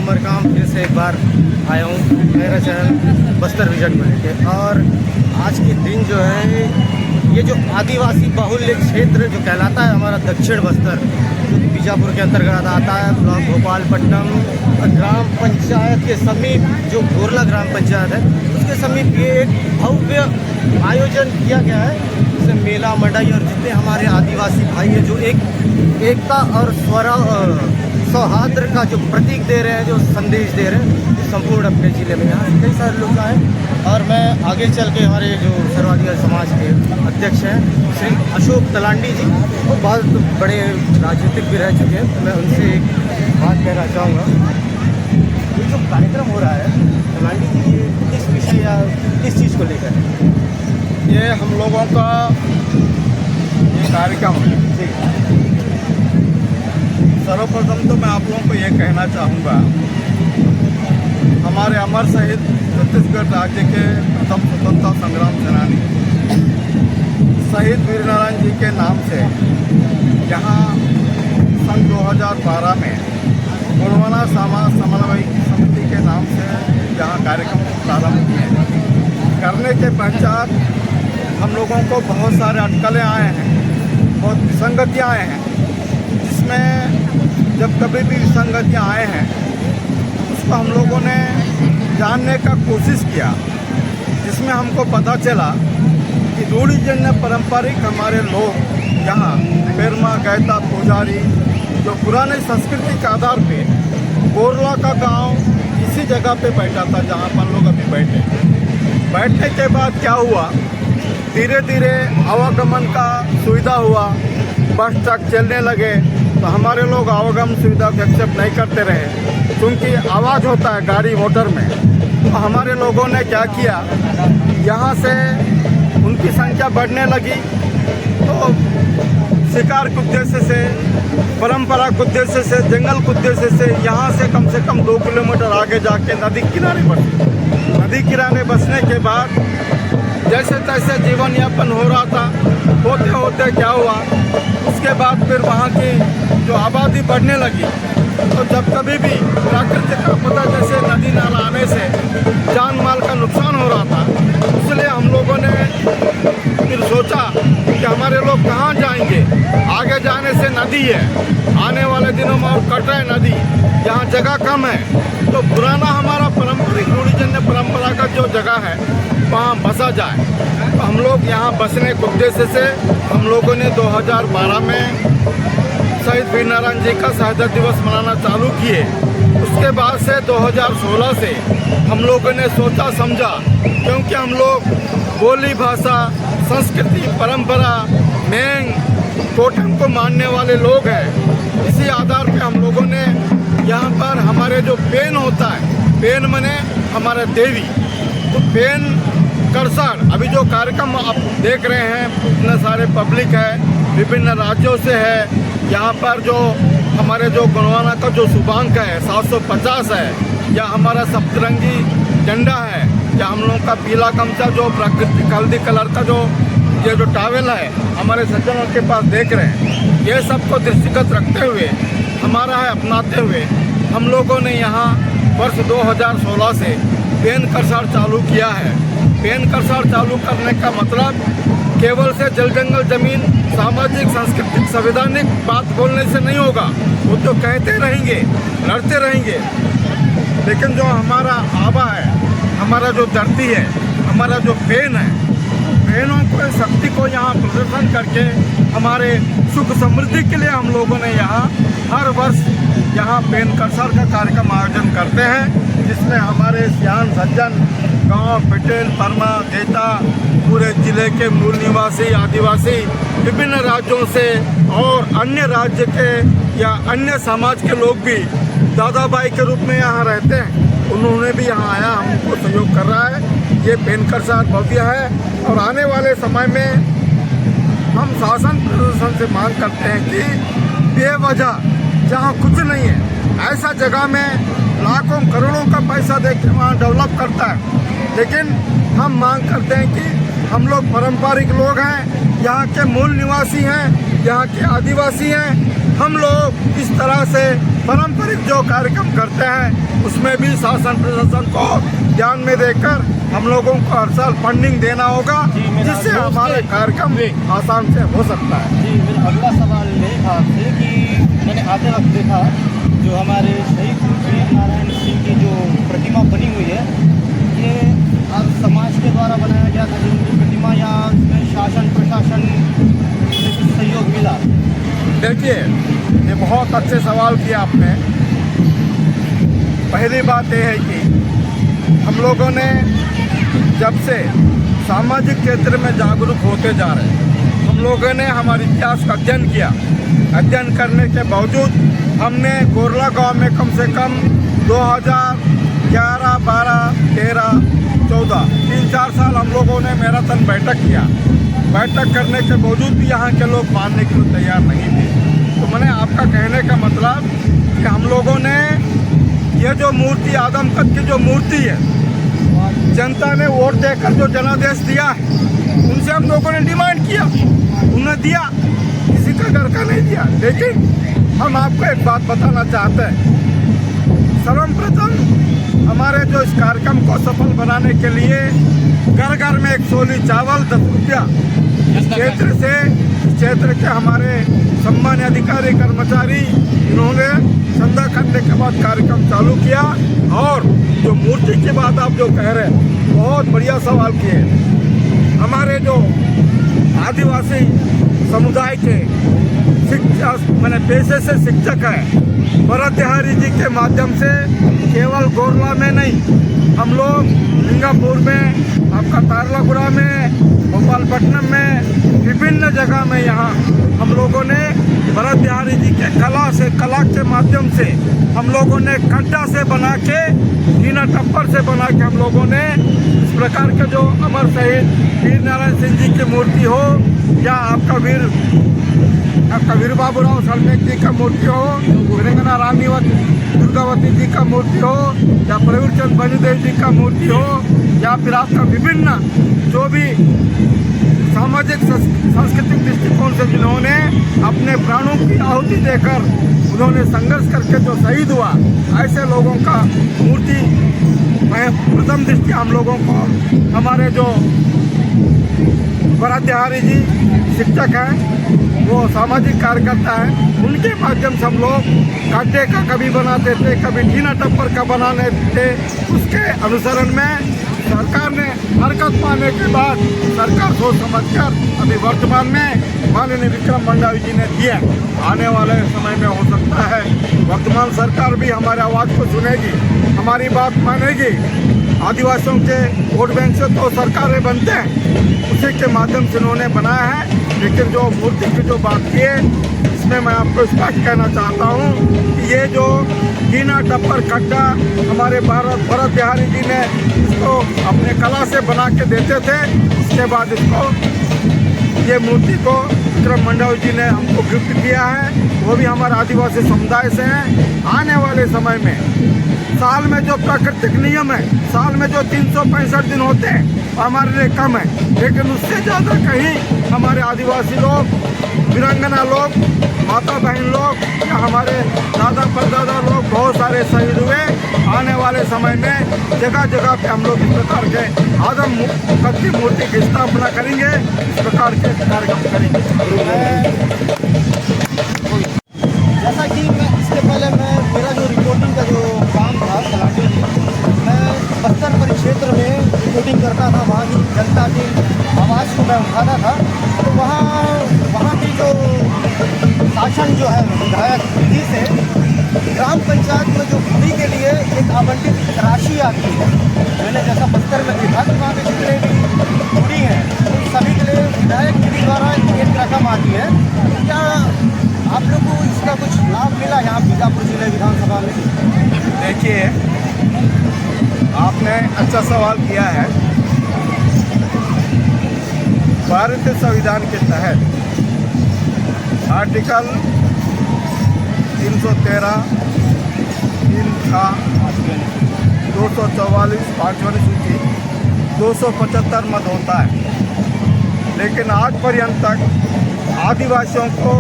उमरकाम फिर से एक बार आया हूँ मेरा चैनल बस्तर विजन बन के। और आज के दिन जो है ये जो आदिवासी बाहुल्य क्षेत्र जो कहलाता है हमारा दक्षिण बस्तर, जो बीजापुर के अंतर्गत आता है, ब्लॉक भोपालपट्टनम ग्राम पंचायत के समीप जो गोरला ग्राम पंचायत है उसके समीप ये एक भव्य आयोजन किया गया है। जैसे मेला मंडाई और जितने हमारे आदिवासी भाई हैं जो एकता और सौहार्द का जो प्रतीक दे रहे हैं, जो संदेश दे रहे हैं संपूर्ण अपने ज़िले में, यहाँ कई सारे लोग आए। और मैं आगे चल के हमारे जो सर्वाधिकारी समाज के अध्यक्ष हैं श्री अशोक तलांडी जी, वो बहुत बड़े राजनीतिक भी रह चुके हैं, तो मैं उनसे एक बात कहना चाहूँगा। ये जो कार्यक्रम हो रहा है तलांडी जी, ये किस विषय या किस चीज़ को लेकर है? ये हम लोगों का ये कार्यक्रम है। सर्वप्रथम तो मैं आप लोगों को ये कहना चाहूँगा, हमारे अमर शहीद छत्तीसगढ़ राज्य के प्रथम स्वतंत्रता संग्राम सेनानी शहीद वीरनारायण जी के नाम से यहाँ सन 2012 में गोरवाना समाज समन्वय समिति के नाम से यहाँ कार्यक्रम प्रारंभ किए। करने के पश्चात हम लोगों को बहुत सारे अटकलें आए हैं, बहुत विसंगतियाँ आए हैं, जिसमें जब कभी भी विसंगतियाँ आए हैं उसको हम लोगों ने जानने का कोशिश किया, जिसमें हमको पता चला कि रूढ़िजन्य पारंपरिक हमारे लोग यहाँ पेरमा गैता पुजारी जो पुराने संस्कृति के आधार पे गोरला का गांव इसी जगह पे बैठा था जहाँ पर लोग अभी बैठने के बाद क्या हुआ, धीरे धीरे आवागमन का सुविधा हुआ, बस ट्रक चलने लगे, तो हमारे लोग आवागमन सुविधा को एक्सेप्ट नहीं करते रहे क्योंकि आवाज़ होता है गाड़ी मोटर में। तो हमारे लोगों ने क्या किया, यहाँ से उनकी संख्या बढ़ने लगी, तो शिकार के उद्देश्य से, परंपरा के उद्देश्य से, जंगल के उद्देश्य से यहाँ से कम 2 किलोमीटर आगे जाके नदी किनारे बसे। नदी किनारे बसने के बाद जैसे तैसे जीवन यापन हो रहा था, होते होते क्या हुआ, उसके बाद फिर वहाँ की जो आबादी बढ़ने लगी, तो जब कभी भी प्राकृतिक आपदा जैसे नदी नाला आने से जान माल का नुकसान हो रहा था, इसलिए हम लोगों ने फिर सोचा कि हमारे लोग कहाँ जाएंगे, आगे जाने से नदी है, आने वाले दिनों में और कट रहे नदी, यहाँ जगह कम है, तो पुराना हमारा पारंपरिक रूढ़िजन्य परंपरा का जो जगह है वहाँ बसा जाए। तो हम लोग यहाँ बसने के उद्देश्य से हम लोगों ने 2012 में शहीद वीरनारायण जी का शहादत दिवस मनाना चालू किए। उसके बाद से 2016 से हम लोगों ने सोचा समझा, क्योंकि हम लोग बोली भाषा संस्कृति परंपरा में टोटम को मानने वाले लोग हैं, इसी आधार पे हम लोगों ने यहाँ पर हमारे जो पेन होता है, पेन मने हमारा देवी, तो पेन करसार अभी जो कार्यक्रम आप देख रहे हैं, इतने सारे पब्लिक है, विभिन्न राज्यों से है, यहाँ पर जो हमारे जो गोंडवाना का जो शुभांक है 750 है, या हमारा सप्तरंगी झंडा है, या हम लोगों का पीला गमछा जो प्राकृतिक हल्दी कलर का जो ये जो टावेल है हमारे सज्जनों के पास देख रहे हैं, ये सबको दृष्टिगत रखते हुए हमारा है अपनाते हुए हम लोगों ने यहाँ वर्ष 2016 से पेन करसार चालू किया है। पेन करसार चालू करने का मतलब केवल से जल जंगल जमीन सामाजिक सांस्कृतिक संवैधानिक बात बोलने से नहीं होगा, वो तो कहते रहेंगे, लड़ते रहेंगे, लेकिन जो हमारा आबा है, हमारा जो धरती है, हमारा जो पेन है, पेनों को शक्ति को यहाँ प्रदर्शन करके हमारे सुख समृद्धि के लिए हम लोगों ने यहाँ हर वर्ष यहाँ पेन करसार का कार्यक्रम आयोजन करते हैं, जिसमें हमारे सियान सज्जन गांव पटेल परमा गेता पूरे जिले के मूल निवासी आदिवासी विभिन्न राज्यों से और अन्य राज्य के या अन्य समाज के लोग भी दादा भाई के रूप में यहाँ रहते हैं, उन्होंने भी यहाँ आया हमको सहयोग कर रहा है। ये पेन करसार भव्य है और आने वाले समय में हम शासन प्रशासन से मांग करते हैं कि बेवजह जहाँ कुछ नहीं है ऐसा जगह में लाखों करोड़ों का पैसा दे के वहाँ डेवलप करता है, लेकिन हम मांग करते हैं कि हम लोग पारंपरिक लोग हैं, यहाँ के मूल निवासी हैं, यहाँ के आदिवासी हैं, हम लोग इस तरह से पारंपरिक जो कार्यक्रम करते हैं उसमें भी शासन प्रशासन को ध्यान में देकर हम लोगों को हर साल फंडिंग देना होगा, जिससे हमारे कार्यक्रम आसान से हो सकता है। जी, मेरा अगला सवाल यही था आपसे कि मैंने आते वक्त देखा जो हमारे शहीद वीर नारायण सिंह की जो प्रतिमा बनी हुई है, ये अब समाज के द्वारा बनाया गया था जो उनकी प्रतिमा, या इसमें शासन प्रशासन से कुछ सहयोग मिला? देखिए, ये बहुत अच्छे सवाल किया आपने। पहली बात यह है कि हम लोगों ने जब से सामाजिक क्षेत्र में जागरूक होते जा रहे हैं, हम लोगों ने हमारे इतिहास का अध्ययन किया। अध्ययन करने के बावजूद हमने गोरला गांव में कम से कम 2011, 12, 13, 14 3-4 साल हम लोगों ने मैराथन बैठक किया। बैठक करने के बावजूद भी यहाँ के लोग मानने के लिए तैयार नहीं थे। तो मैंने आपका कहने का मतलब कि हम लोगों ने ये जो मूर्ति आदमकद की जो मूर्ति है, जनता ने वोट देकर जो जनादेश दिया है, उनसे हम लोगों ने डिमांड किया, उन्हें दिया, किसी का घर का नहीं दिया। लेकिन हम आपको एक बात बताना चाहते हैं, सर्वप्रथम हमारे जो इस कार्यक्रम को सफल बनाने के लिए घर घर में 1 सोली चावल 10 रुपया क्षेत्र के हमारे सम्मान्य अधिकारी कर्मचारी इन्होंने चंदा करने के बाद कार्यक्रम चालू किया। और जो मूर्ति की बात आप जो कह रहे हैं, बहुत बढ़िया सवाल किए। हमारे जो आदिवासी समुदाय के शिक्षा मैंने पेशे से शिक्षक हैं, भरत बिहारी जी के माध्यम से केवल गोरला में नहीं, हम लोग सिंगापुर में, आपका तारलागुड़ा में, भोपालपट्टनम में, विभिन्न जगह में यहाँ हम लोगों ने भरत बिहारी जी के कला के माध्यम से हम लोगों ने खड्डा से बना के, टीना टप्पर से बना के हम लोगों ने इस प्रकार के जो अमर शहीद वीर नारायण सिंह जी की मूर्ति हो, या आपका वीर बाबूराव सलमेक जी का मूर्ति हो, वीरंगना रामीवती दुर्गावती जी का मूर्ति हो, या प्रवीर चंद बनुदेव जी का मूर्ति हो, या फिर आपका विभिन्न जो भी सामाजिक सांस्कृतिक दृष्टिकोण से जिन्होंने अपने प्राणों की आहुति देकर उन्होंने संघर्ष करके जो शहीद हुआ, ऐसे लोगों का मूर्ति प्रथम दृष्टि हम लोगों को हमारे जो भरत बिहारी जी शिक्षक हैं, वो सामाजिक कार्यकर्ता हैं, उनके माध्यम से हम लोग कांटे का कभी बनाते थे, कभी टीना टप्पर का बनाने थे। उसके अनुसरण में सरकार ने हरकत पाने के बाद सरकार सोच समझकर अभी वर्तमान में माननीय विक्रम मंडावी जी ने दिया। आने वाले समय में हो सकता है वर्तमान सरकार भी हमारे आवाज़ को सुनेगी, हमारी बात मानेगी। आदिवासियों के वोट बैंक से तो सरकारें बनते हैं, उसी के माध्यम से उन्होंने बनाया है। लेकिन जो मूर्ति की जो बात की है, इसमें मैं आपको स्पष्ट कहना चाहता हूँ कि ये जो टीना टप्पर खड्डा हमारे भरत बिहारी जी ने इसको अपने कला से बना के देते थे, उसके बाद इसको ये मूर्ति को विक्रम मंडावी जी ने हमको गिफ्ट किया है, वो भी हमारे आदिवासी समुदाय से हैं। आने वाले समय में साल में जो प्राकृतिक नियम है, साल में जो 365 दिन होते हैं, हमारे लिए कम है, लेकिन उससे ज़्यादा कहीं हमारे आदिवासी लोग, वीरांगना लोग, माता बहन लोग, या हमारे दादा परदादा लोग बहुत सारे शहीद हुए। आने वाले समय में जगह जगह पे हम लोग इस प्रकार के आदमकद की मूर्ति की स्थापना करेंगे, इस प्रकार के कार्यक्रम करेंगे। जैसा कि मैं इसके पहले मेरा जो रिपोर्टिंग का जो काम था तलाटी, मैं बस्तर परिक्षेत्र में रिपोर्टिंग करता था, वहाँ की जनता की आवाज़ को मैं उठाता था। तो वहाँ की जो शासन जो है विधायक निधि से ग्राम पंचायत में जो खुदी के लिए एक आवंटित राशि आती है, मैंने जैसा बस्तर में देखा कि वहाँ पे जितने भी खुदी हैं उन सभी के लिए विधायक निधि द्वारा एक रकम आती है। क्या आप लोग को इसका कुछ लाभ मिला यहाँ बीजापुर जिले विधानसभा में? देखिए, आपने अच्छा सवाल किया है। भारतीय संविधान के तहत आर्टिकल 313 3 का 244 5वां सूची 275 मत होता है, लेकिन आज पर्यंत तक आदिवासियों को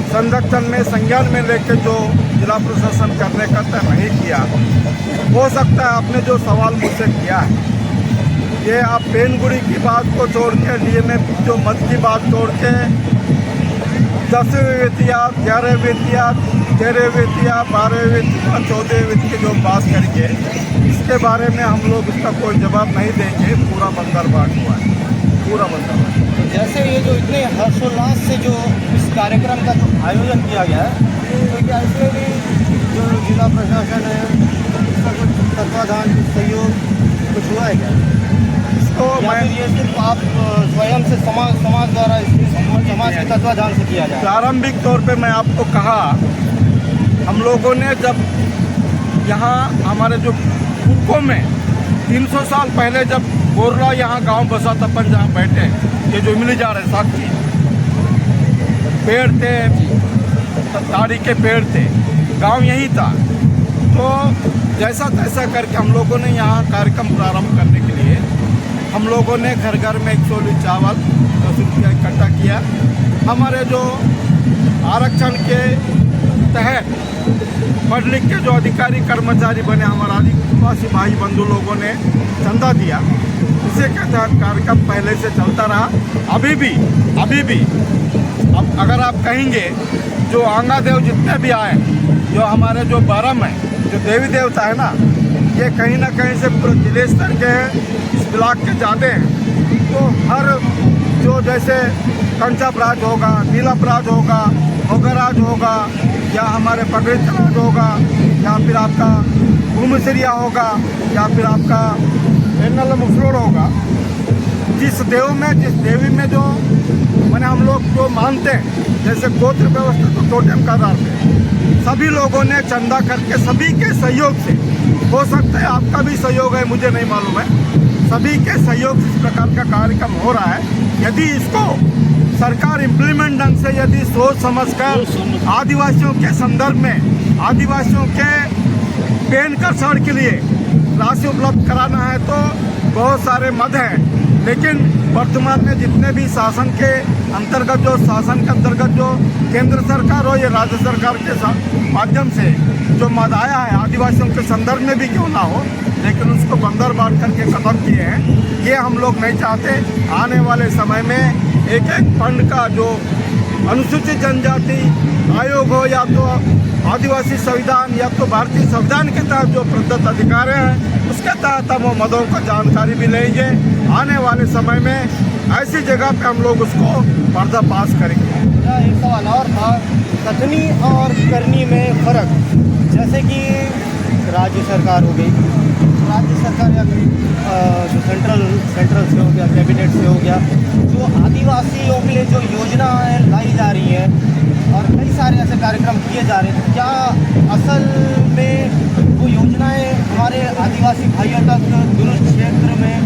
संरक्षण में संज्ञान में लेके जो जिला प्रशासन करने का तय नहीं किया, हो सकता है आपने जो सवाल मुझसे किया है, ये आप पेनगुड़ी की बात को छोड़ के, डीएमएफ जो मत की बात छोड़ के 10वीं वित्तियात, 11वीं वित्तियात, 13वीं वित्तियात, 12वीं वित्तियात, 14वीं वित्त की जो बात करेंगे, इसके बारे में हम लोग इसका कोई जवाब नहीं देंगे। पूरा बंदरबाट हुआ है, पूरा बंदरबाट। तो जैसे ये जो इतने हर्षोल्लास से जो इस कार्यक्रम का जो आयोजन किया गया है, तो क्या इसमें भी जो जिला प्रशासन है उसका कुछ तत्वाधान, कुछ सहयोग कुछ हुआ है क्या? इसको या मैं फिर ये सिर्फ आप स्वयं से समाज द्वारा समाज के तत्वाधान से किया जाए? प्रारंभिक तौर पे मैं आपको कहा, हम लोगों ने जब यहाँ हमारे जो पूर्वों में 300 साल पहले जब बोरला यहाँ गांव बसा था, अपन जहाँ बैठे, ये जो मिल जा रहे साक्षी पेड़ थे, ताड़ी के पेड़ थे, गांव यही था। तो जैसा तैसा करके हम लोगों ने यहाँ कार्यक्रम प्रारंभ करने के लिए हम लोगों ने घर घर में 100 लीटर चावल 10 रुपया इकट्ठा किया। हमारे जो आरक्षण के तहत पढ़ लिख के जो अधिकारी कर्मचारी बने, हमारा आदिवासी भाई बंधु लोगों ने चंदा दिया, इसी के तहत कार्यक्रम पहले से चलता रहा। अभी भी अब अगर आप कहेंगे जो आंगा देव जितने भी आए, जो हमारे जो बारम है, जो देवी देवता है ना, ये कहीं ना कहीं से पूरे जिले स्तर के हैं, इस ब्लॉक के ज़्यादा हैं। तो हर जो जैसे कंचापराज होगा, नीलापराज होगा, मोगराज होगा, या हमारे पगड़ीतराज होगा, या फिर आपका भूमसिरिया होगा, या फिर आपका एनल मुफलोड़ होगा, जिस देवी में जो मैंने हम लोग जो मानते हैं, जैसे गोत्र व्यवस्था तो टोटेम का आधार पे सभी लोगों ने चंदा करके सभी के सहयोग से, हो सकता है आपका भी सहयोग है, मुझे नहीं मालूम है, सभी के सहयोग से इस प्रकार का कार्यक्रम हो रहा है। यदि इसको सरकार इम्प्लीमेंट ढंग से यदि सोच समझकर आदिवासियों के संदर्भ में आदिवासियों के पेन कर्षण के लिए राशि उपलब्ध कराना है तो बहुत सारे मद हैं, लेकिन वर्तमान में जितने भी शासन के अंतर्गत जो केंद्र सरकार हो या राज्य सरकार के माध्यम से जो मद आया है आदिवासियों के संदर्भ में भी क्यों ना हो, लेकिन उसको बंदरबाट करके खत्म किए हैं। ये हम लोग नहीं चाहते। आने वाले समय में एक फंड का जो अनुसूचित जनजाति आयोग हो, या तो आदिवासी संविधान, या तो भारतीय संविधान के तहत जो प्रदत्त अधिकार हैं, उसके तहत हम वो मदों का जानकारी भी लेंगे। आने वाले समय में ऐसी जगह पे हम लोग उसको पर्दाफाश करेंगे। एक सवाल और था, कथनी और करनी में फ़र्क, जैसे कि राज्य सरकार हो गई, राज्य सरकार या जो सेंट्रल से हो गया, कैबिनेट से हो गया, जो आदिवासियों के लिए जो योजनाएं लाई जा रही हैं और कई सारे ऐसे कार्यक्रम किए जा रहे हैं, तो क्या असल में वो योजनाएं हमारे आदिवासी भाइयों तक, दूरस्थ क्षेत्र में,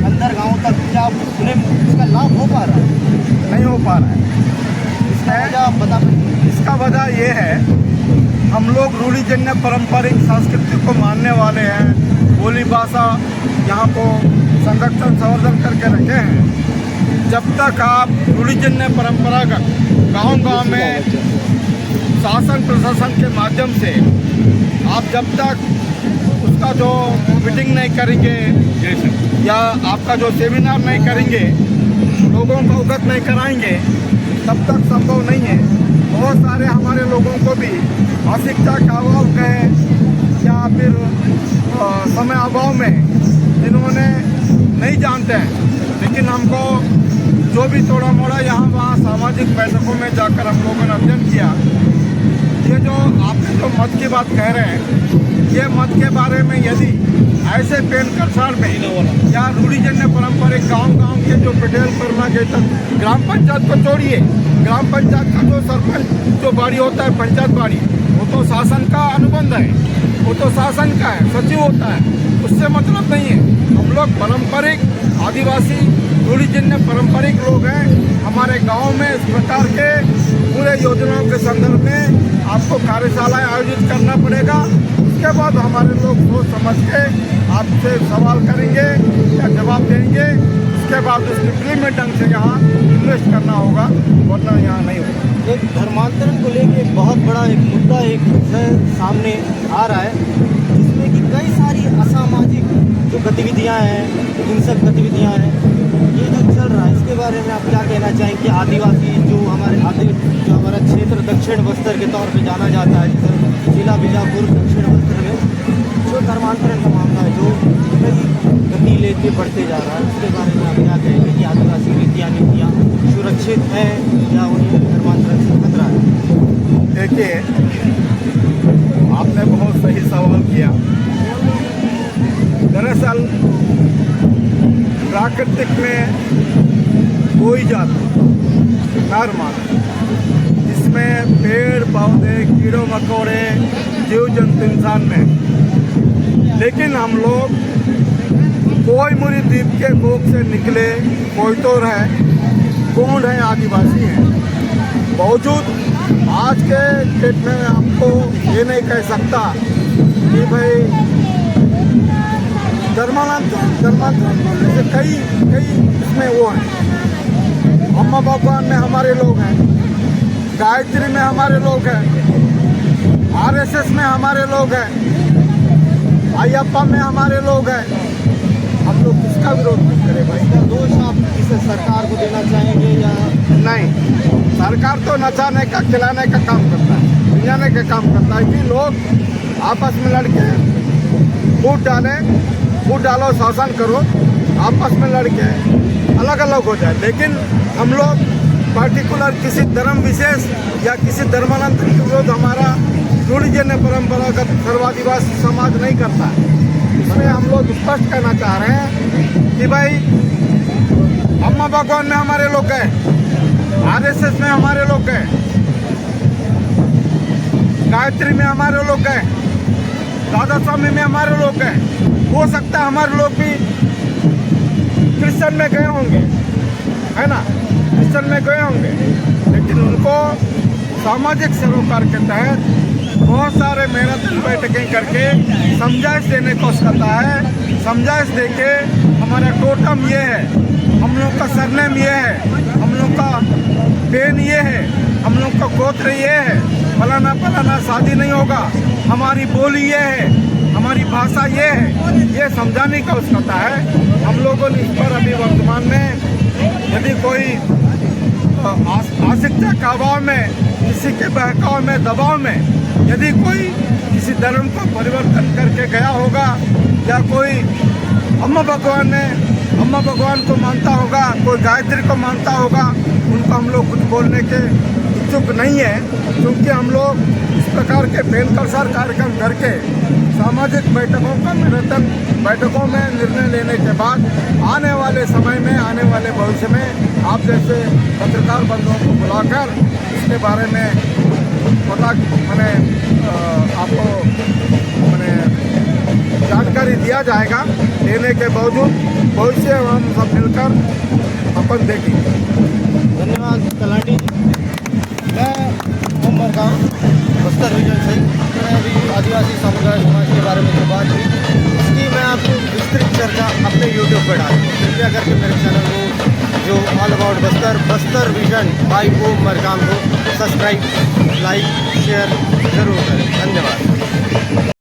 अंदर गाँव तक, क्या उन्हें इसका लाभ हो पा रहा है? नहीं हो पा रहा है। इसका वजह आप बता पाएंगे? इसका वजह ये है, हम लोग रूढ़िजन्य पारंपरिक संस्कृति को मानने वाले हैं, बोली भाषा यहाँ को संरक्षण संवर्धन करके रखे हैं। जब तक आप रूढ़िजन्य परंपरागत गांव में शासन प्रशासन के माध्यम से आप जब तक उसका जो मीटिंग नहीं करेंगे या आपका जो सेमिनार नहीं करेंगे, लोगों को अवगत नहीं कराएंगे, तब तक संभव नहीं है। बहुत सारे हमारे लोगों को भी अशिक्षा का अभाव कहें या फिर समय अभाव में जिन्होंने नहीं जानते हैं, लेकिन हमको जो भी थोड़ा मोड़ा यहाँ वहाँ सामाजिक बैठकों में जाकर हम लोगों ने अध्ययन किया। ये जो आपने जो मत की बात कह रहे हैं, ये मत के बारे में यदि ऐसे पेन कर्षण में या रूढ़िजन्य पारंपरिक गांव के जो पटेल परमा के तक ग्राम पंचायत को छोड़िए, ग्राम पंचायत का जो सरपंच जो बाड़ी होता है, पंचायत बाड़ी, वो तो शासन का अनुबंध है, वो तो शासन का है, सचिव होता है, उससे मतलब नहीं है। हम लोग पारंपरिक आदिवासी रूढ़िजन्य पारंपरिक लोग हैं। हमारे गांव में इस प्रकार के पूरे योजनाओं के संदर्भ में आपको कार्यशालाएं आयोजित करना पड़ेगा। उसके बाद हमारे लोग सोच समझ के आपसे सवाल करेंगे या जवाब देंगे। उसके बाद उसकी फिल्म में ढंग से यहाँ इन्वेस्ट करना होगा, वरना यहाँ नहीं होगा। एक धर्मांतरण को लेके एक बहुत बड़ा एक मुद्दा एक विषय सामने आ रहा है, जिसमें कि कई सारी असामाजिक जो गतिविधियां हैं, हिंसक गतिविधियां हैं, ये जो चल रहा है, इसके बारे में आप क्या कहना चाहेंगे? आदिवासी जो हमारा क्षेत्र दक्षिण बस्तर के तौर पे जाना जाता है, जैसे जिला बीजापुर दक्षिण बस्तर में जो धर्मांतरण का मामला है जो कई गति लेके बढ़ते जा रहा है, उसके बारे में आप क्या कहेंगे कि आदिवासी रीतियाँ नीतियाँ सुरक्षित हैं या उन्हें धर्मांतरण से खतरा है? देखिए, आपने बहुत सही सवाल किया। दरअसल प्राकृतिक में कोई जाति धर्म जिसमें पेड़ पौधे कीड़ों मकोड़े जीव जंतु इंसान में, लेकिन हम लोग कोई मुरी द्वीप के कोख से निकले, कोई तो है कौन है आदिवासी हैं। बावजूद आज के डेट में आपको ये नहीं कह सकता कि भाई धर्मांतरण बोलने से कई इसमें वो हैं। अम्मा भगवान में हमारे लोग हैं, गायत्री में हमारे लोग हैं, आरएसएस में हमारे लोग हैं, अयप्पा में हमारे लोग हैं। हम लोग किसका विरोध नहीं करें भाई? इसका दोष आप किसे सरकार को देना चाहेंगे या नहीं? सरकार तो नचाने का खिलाने का काम करता है, खिलाने का काम करता है कि लोग आपस में लड़के वोट डालो, शासन करो, आपस में लड़के अलग अलग हो जाए। लेकिन हम लोग पार्टिकुलर किसी धर्म विशेष या किसी धर्मांतरण के विरोध हमारा रूढ़िजन्य परंपरागत सर्वादिवासी समाज नहीं करता। इसमें हम लोग स्पष्ट कहना चाह रहे हैं कि भाई अम्मा भगवान में हमारे लोग हैं, आरएसएस में हमारे लोग हैं, गायत्री में हमारे लोग हैं, राधा स्वामी में हमारे लोग हैं। हो सकता है हमारे लोग भी क्रिश्चियन में गए होंगे, है ना, क्रिश्चियन में गए होंगे, लेकिन उनको सामाजिक सरोकार के तहत बहुत सारे मेहनत बैठकें करके समझाइश देने को करता है। समझाइश देके हमारा टोटम ये है, हम लोग का सरनेम ये है, हम लोग का पेन ये है, हम लोग का गोत्र ये है, फलाना फलाना शादी नहीं होगा, हमारी बोली ये है, हमारी भाषा ये है, ये समझाने का उसका है। हम लोगों ने इस पर अभी वर्तमान में यदि कोई आशिकता का अभाव में, किसी के बहकाव में, दबाव में यदि कोई किसी धर्म को परिवर्तन करके गया होगा या कोई अम्मा भगवान को मानता होगा, कोई गायत्री को मानता होगा, उनको हम लोग कुछ बोलने के इच्छुक नहीं है, क्योंकि हम लोग इस प्रकार के बेलकसर कार्यक्रम करके सामाजिक बैठकों का निरंतर बैठकों में निर्णय लेने के बाद आने वाले समय में, आने वाले भविष्य में आप जैसे पत्रकार बंधुओं को बुलाकर इसके बारे में पता आपको जानकारी दिया जाएगा। देने के बावजूद भविष्य हम सब मिलकर अपन देखेंगे। धन्यवाद तलाटी जी। मैं उमर गाँव बस्तर रीजन से, मैं अभी आदिवासी समुदाय समाज के बारे में जो बात की उसकी मैं आपको विस्तृत चर्चा अपने यूट्यूब पर डालूँ। कृपया करके मेरे चैनल को जो all about Bastar vision by Umar गाँव को सब्सक्राइब, लाइक, शेयर जरूर करें। धन्यवाद।